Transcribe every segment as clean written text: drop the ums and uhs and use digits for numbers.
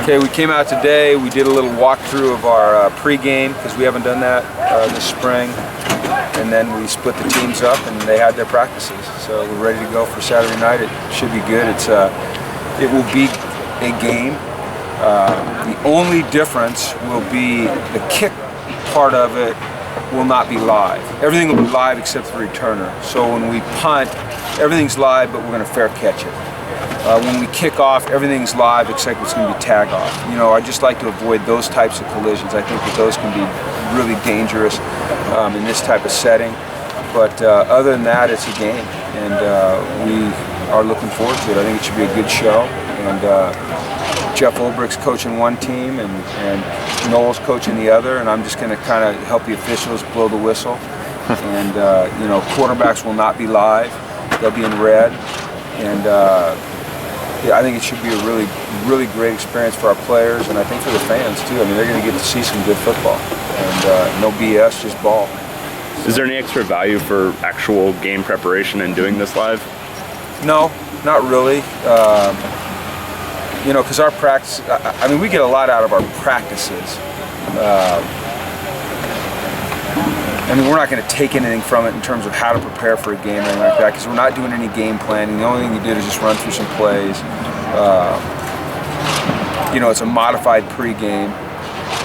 Okay, we came out today. We did a little walkthrough of our pregame because we haven't done that this spring. And then we split the teams up and they had their practices. So we're ready to go for Saturday night. It should be good. It will be a game. The only difference will be the kick part of it will not be live. Everything will be live except the returner. So when we punt, everything's live, but we're going to fair catch it. When we kick off, everything's live except it's going to be tag off. You know, I just like to avoid those types of collisions. I think that those can be really dangerous in this type of setting. But other than that, it's a game, and we are looking forward to it. I think it should be a good show. And Jeff Ulbricht's coaching one team, and Noel's coaching the other, and I'm just going to kind of help the officials blow the whistle. And you know, quarterbacks will not be live; they'll be in red. And yeah, I think it should be a really, really great experience for our players, and I think for the fans too. I mean, they're going to get to see some good football, and no BS, just ball. Is there any extra value for actual game preparation and doing this live? No, not really. You know, because our practice, I mean, we get a lot out of our practices. I mean, we're not going to take anything from it in terms of how to prepare for a game or anything like that, because we're not doing any game planning. The only thing you did is just run through some plays. You know, it's a modified pregame,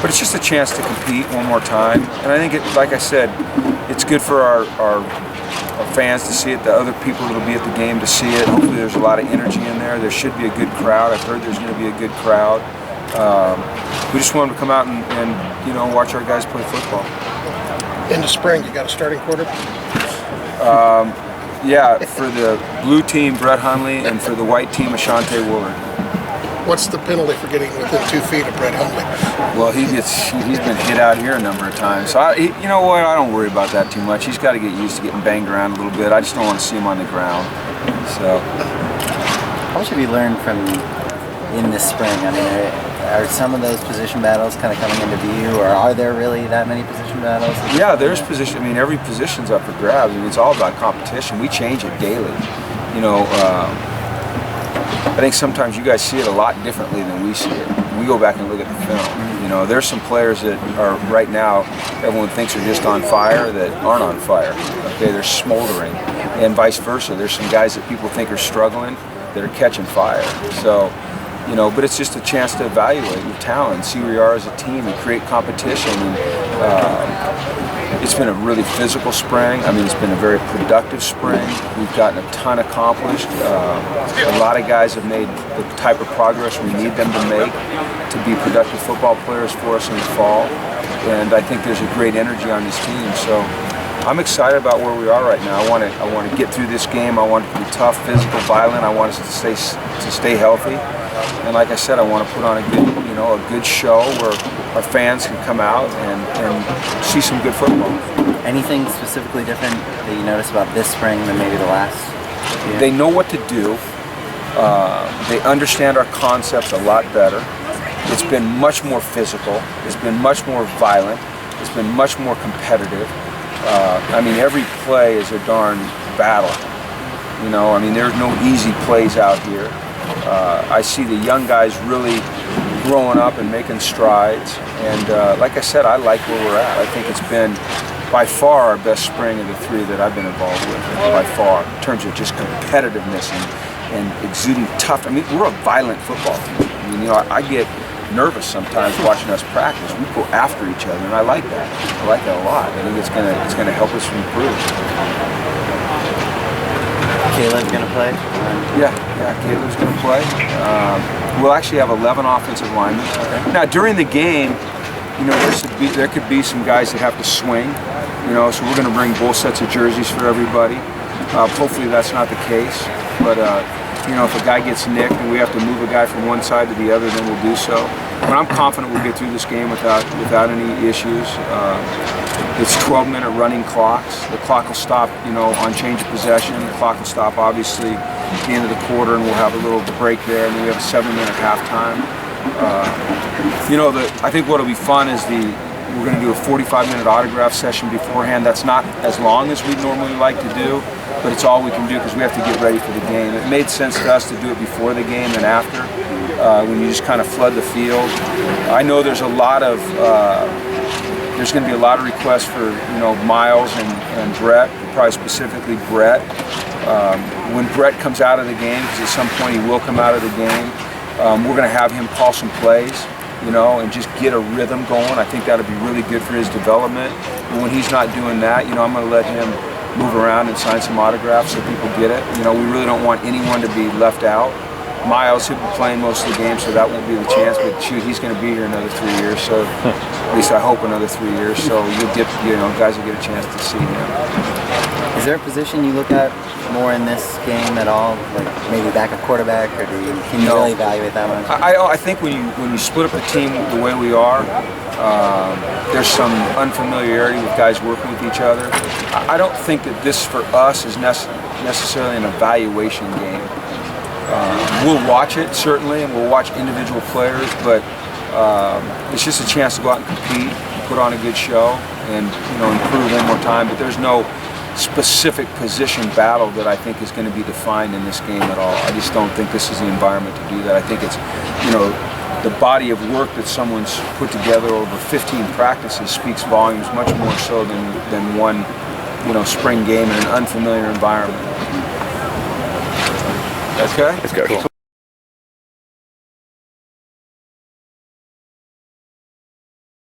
but it's just a chance to compete one more time. And I think, like I said, it's good for our fans to see it, the other people that'll be at the game to see it. Hopefully there's a lot of energy in there. There should be a good crowd. I've heard there's going to be a good crowd. We just want them to come out and you know, watch our guys play football. In the spring, you got a starting quarterback? Yeah, for the blue team, Brett Hundley, and for the white team, Ashante Woolard. What's the penalty for getting within 2 feet of Brett Hundley? Well, he's been hit out here a number of times. So, you know what, I don't worry about that too much. He's got to get used to getting banged around a little bit. I just don't want to see him on the ground. So, how much have you learned from in this spring? I mean, are some of those position battles kind of coming into view, or are there really that many position battles? Yeah, there's position. I mean, every position's up for grabs. I mean, it's all about competition. We change it daily. You know, I think sometimes you guys see it a lot differently than we see it. We go back and look at the film. You know, there's some players that are right now, everyone thinks are just on fire that aren't on fire. Okay, they're smoldering, and vice versa. There's some guys that people think are struggling that are catching fire. So, you know, but it's just a chance to evaluate your talent, see where you are as a team, and create competition. And it's been a really physical spring. I mean, it's been a very productive spring. We've gotten a ton accomplished. A lot of guys have made the type of progress we need them to make to be productive football players for us in the fall. And I think there's a great energy on this team. So I'm excited about where we are right now. I want to get through this game. I want it to be tough, physical, violent. I want us to stay healthy. And like I said, I want to put on a good show where our fans can come out and see some good football. Anything specifically different that you notice about this spring than maybe the last year? They know what to do. They understand our concepts a lot better. It's been much more physical. It's been much more violent. It's been much more competitive. I mean, every play is a darn battle. You know, I mean, there's no easy plays out here. I see the young guys really growing up and making strides. And like I said, I like where we're at. I think it's been by far our best spring of the 3 that I've been involved with, by far, in terms of just competitiveness and exuding tough. I mean, we're a violent football team. I mean, you know, I get nervous sometimes watching us practice. We go after each other, and I like that. I like that a lot. I think it's gonna help us improve. Caleb's going to play? Yeah, Caleb's going to play. We'll actually have 11 offensive linemen. Okay. Now, during the game, you know, there could be some guys that have to swing, you know, so we're going to bring both sets of jerseys for everybody. Hopefully that's not the case, but, you know, if a guy gets nicked and we have to move a guy from one side to the other, then we'll do so. But I'm confident we'll get through this game without any issues. It's 12-minute running clocks. The clock will stop, you know, on change of possession. The clock will stop, obviously, at the end of the quarter, and we'll have a little break there, and then we have a 7-minute halftime. You know, I think what'll be fun is we're going to do a 45-minute autograph session beforehand. That's not as long as we'd normally like to do, but it's all we can do because we have to get ready for the game. It made sense to us to do it before the game than after. when you just kind of flood the field. I know there's a lot of there's going to be a lot of requests for Miles and Brett, probably specifically Brett. When Brett comes out of the game, because at some point he will come out of the game, we're going to have him call some plays, and just get a rhythm going. I think that'll be really good for his development. And when he's not doing that, I'm going to let him move around and sign some autographs so people get it. We really don't want anyone to be left out. Miles, he'll be playing most of the game, so that won't be the chance. But shoot, he's going to be here another 3 years. So at least I hope another 3 years. So you'll get, guys will get a chance to see him. Is there a position you look at more in this game at all, like maybe backup quarterback, or can you really evaluate that much? I think when you split up the team the way we are, there's some unfamiliarity with guys working with each other. I don't think that this for us is necessarily an evaluation game. We'll watch it certainly, and we'll watch individual players, but it's just a chance to go out and compete, put on a good show, and improve one more time. But there's no specific position battle that I think is going to be defined in this game at all. I just don't think this is the environment to do that. I think it's the body of work that someone's put together over 15 practices speaks volumes much more so than one spring game in an unfamiliar environment. Okay? Let's go. Cool.